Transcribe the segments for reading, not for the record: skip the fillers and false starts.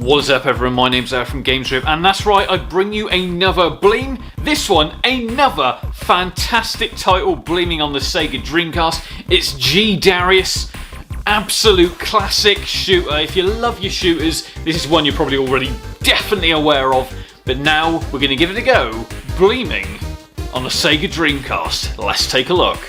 What is up everyone, my name's Eric from GamesRib, and that's right, I bring you another Bleem. This one, another fantastic title Bleeming on the Sega Dreamcast. It's G-Darius, absolute classic shooter. If you love your shooters, this is one you're probably already definitely aware of, but now we're going to give it a go, Bleeming on the Sega Dreamcast. Let's take a look.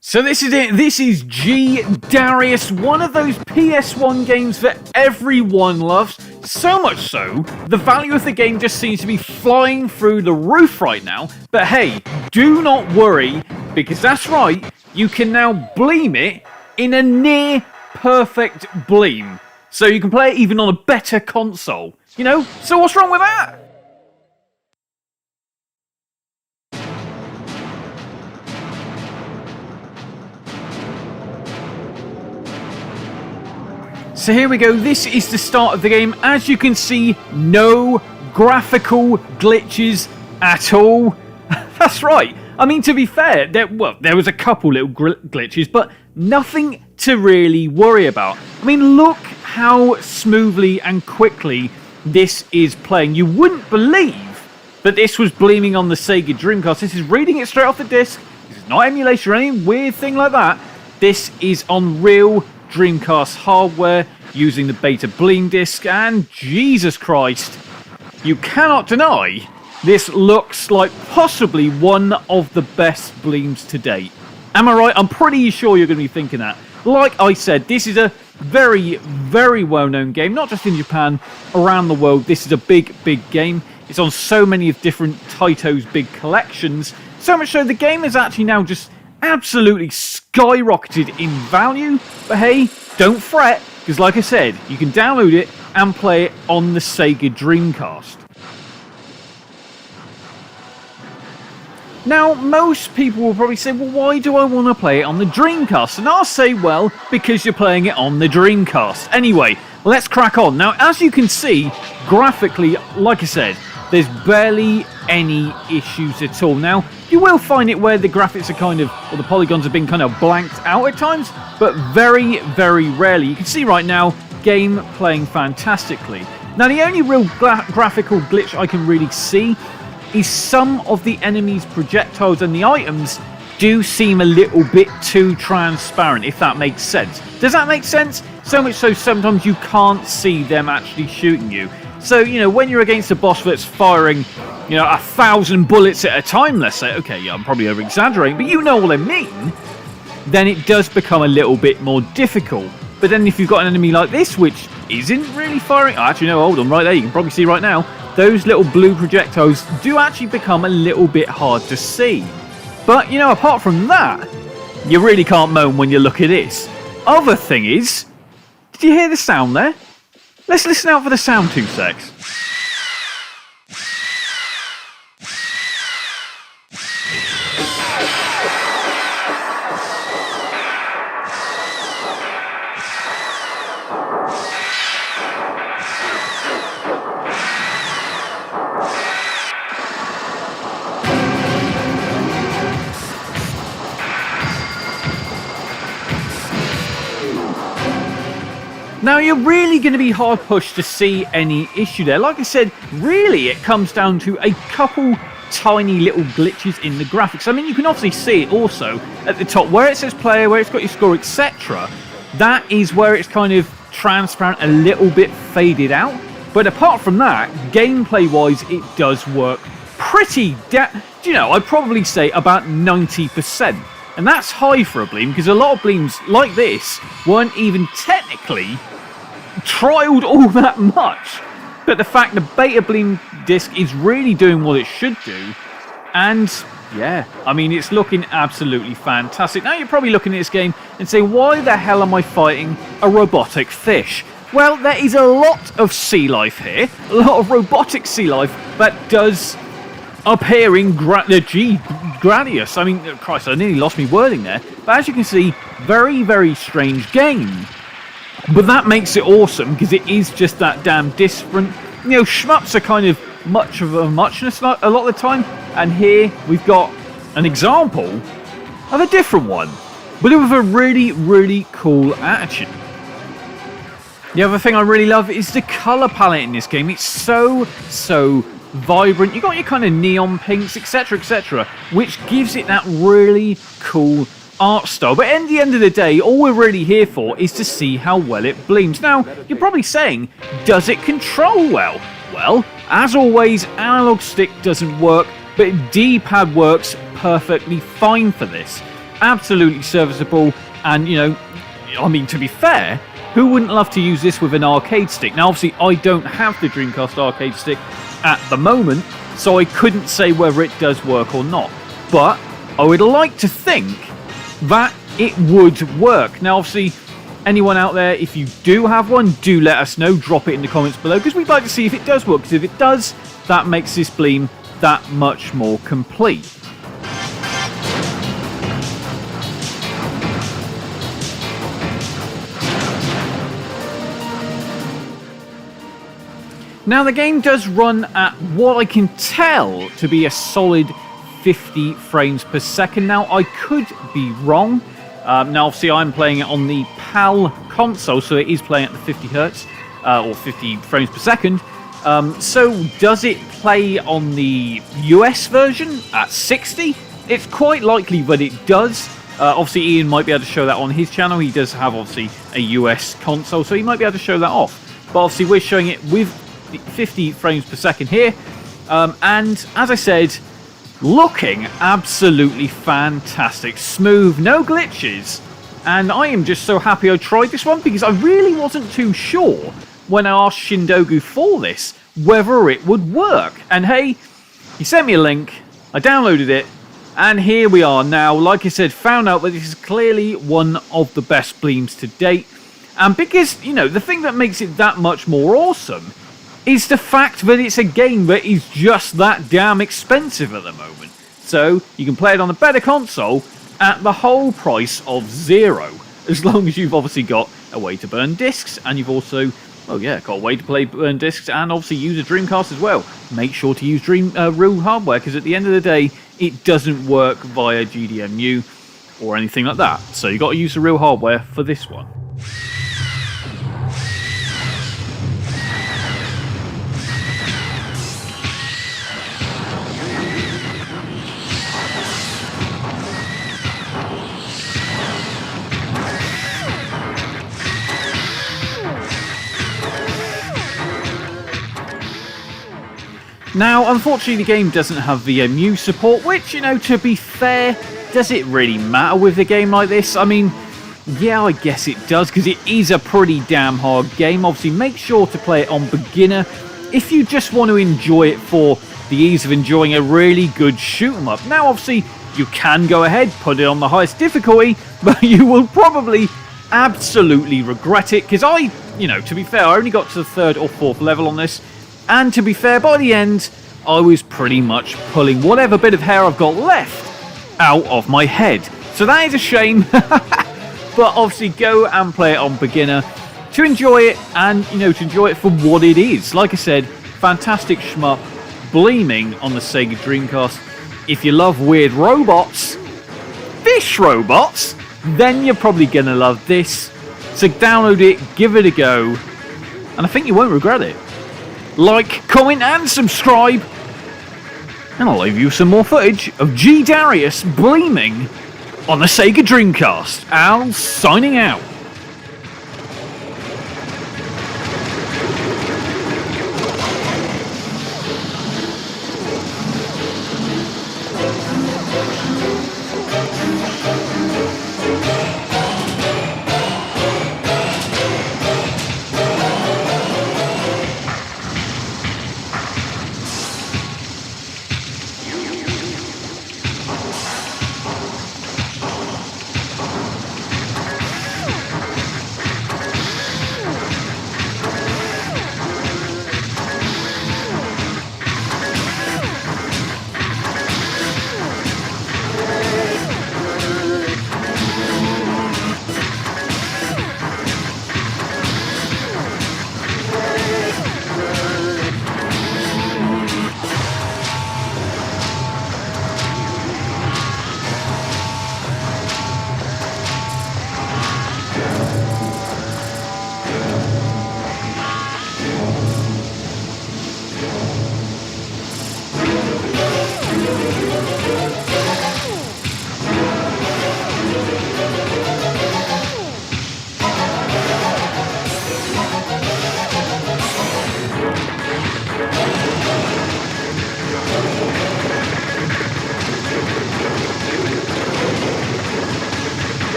So this is it, this is G-Darius, one of those PS1 games that everyone loves, so much so, the value of the game just seems to be flying through the roof right now, but hey, do not worry, because that's right, you can now Bleem it in a near perfect Bleem, so you can play it even on a better console, you know, so what's wrong with that? So here we go, this is the start of the game. As you can see, no graphical glitches at all. That's right. I mean, to be fair, there was a couple little glitches, but nothing to really worry about. I mean, look how smoothly and quickly this is playing. You wouldn't believe that this was Bleeming on the Sega Dreamcast. This is reading it straight off the disc. This is not emulation or any weird thing like that. This is on real Dreamcast hardware using the beta Bleem disc, and Jesus Christ, you cannot deny this looks like possibly one of the best Bleems to date. Am I right? I'm pretty sure you're going to be thinking that. Like I said, this is a very, very well-known game, not just in Japan, around the world. This is a big, big game. It's on so many of different Taito's big collections, so much so the game is actually now just absolutely skyrocketed in value. But hey, don't fret, because like I said, you can download it and play it on the Sega Dreamcast. Now, most people will probably say, well, why do I want to play it on the Dreamcast? And I'll say, well, because you're playing it on the Dreamcast. Anyway, let's crack on. Now, as you can see, graphically, like I said, there's barely any issues at all. Now, you will find it where the graphics are kind of, or the polygons have been kind of blanked out at times, but very, very rarely. You can see right now, game playing fantastically. Now, the only real graphical glitch I can really see is some of the enemies' projectiles and the items do seem a little bit too transparent, if that makes sense. Does that make sense? So much so sometimes you can't see them actually shooting you. So, you know, when you're against a boss that's firing, you know, 1,000 bullets at a time, let's say, okay, yeah, I'm probably over-exaggerating, but you know what I mean, then it does become a little bit more difficult. But then if you've got an enemy like this, which isn't really firing... Oh, actually, no, hold on, right there, you can probably see right now, those little blue projectiles do actually become a little bit hard to see. But, you know, apart from that, you really can't moan when you look at this. Other thing is, did you hear the sound there? Let's listen out for the sound 2 secs. Now, you're really going to be hard pushed to see any issue there. Like I said, really it comes down to a couple tiny little glitches in the graphics. I mean, you can obviously see it also at the top where it says player, where it's got your score, etc. That is where it's kind of transparent, a little bit faded out. But apart from that, gameplay-wise, it does work pretty... you know, I'd probably say about 90%. And that's high for a Bleem, because a lot of Bleems like this weren't even technically trialed all that much. But the fact the beta Bleem disc is really doing what it should do, and yeah, I mean, it's looking absolutely fantastic. Now you're probably looking at this game and saying, why the hell am I fighting a robotic fish? Well, there is a lot of sea life here, a lot of robotic sea life that does appear in G-Darius. I mean, Christ, I nearly lost me wording there. But as you can see, very, very strange game. But that makes it awesome, because it is just that damn different. You know, shmups are kind of much of a muchness a lot of the time. And here we've got an example of a different one, but with a really, really cool attitude. The other thing I really love is the colour palette in this game. It's so vibrant. You got your kind of neon pinks, etc., etc., which gives it that really cool art style. But at the end of the day, all we're really here for is to see how well it bleems. Now, you're probably saying, does it control well? Well, as always, analog stick doesn't work, but D-pad works perfectly fine for this. Absolutely serviceable, and, you know, I mean, to be fair, who wouldn't love to use this with an arcade stick? Now, obviously, I don't have the Dreamcast arcade stick at the moment, so I couldn't say whether it does work or not. But I would like to think that it would work. Now, obviously, anyone out there, if you do have one, do let us know. Drop it in the comments below, because we'd like to see if it does work. Because if it does, that makes this Bleem that much more complete. Now, the game does run at what I can tell to be a solid 50 frames per second. Now, I could be wrong. Now, obviously, I'm playing it on the PAL console, so it is playing at the 50 hertz, or 50 frames per second. So, does it play on the US version at 60? It's quite likely that it does. Obviously, Ian might be able to show that on his channel. He does have, obviously, a US console, so he might be able to show that off. But, obviously, we're showing it with 50 frames per second here, and as I said, looking absolutely fantastic, smooth, no glitches, and I am just so happy I tried this one, because I really wasn't too sure when I asked Shindogu for this whether it would work. And hey, he sent me a link, I downloaded it, and here we are now. Like I said, found out that this is clearly one of the best Bleems to date, and because, you know, the thing that makes it that much more awesome is the fact that it's a game that is just that damn expensive at the moment. So, you can play it on a better console at the whole price of $0. As long as you've obviously got a way to burn discs, and you've also, well, yeah, got a way to burn discs, and obviously use a Dreamcast as well. Make sure to use real hardware, because at the end of the day, it doesn't work via GDMU or anything like that. So, you've got to use the real hardware for this one. Now, unfortunately, the game doesn't have VMU support, which, you know, to be fair, does it really matter with a game like this? I mean, yeah, I guess it does, because it is a pretty damn hard game. Obviously, make sure to play it on beginner if you just want to enjoy it for the ease of enjoying a really good shoot-'em-up. Now, obviously, you can go ahead, put it on the highest difficulty, but you will probably absolutely regret it, because you know, to be fair, I only got to the 3rd or 4th level on this. And to be fair, by the end, I was pretty much pulling whatever bit of hair I've got left out of my head. So that is a shame. But obviously, go and play it on beginner to enjoy it, and, you know, to enjoy it for what it is. Like I said, fantastic shmup, Bleeming on the Sega Dreamcast. If you love weird robots, fish robots, then you're probably going to love this. So download it, give it a go, and I think you won't regret it. Like, comment, and subscribe. And I'll leave you some more footage of G-Darius Bleeming on the Sega Dreamcast. Al signing out.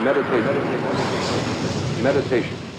Meditation. Meditation.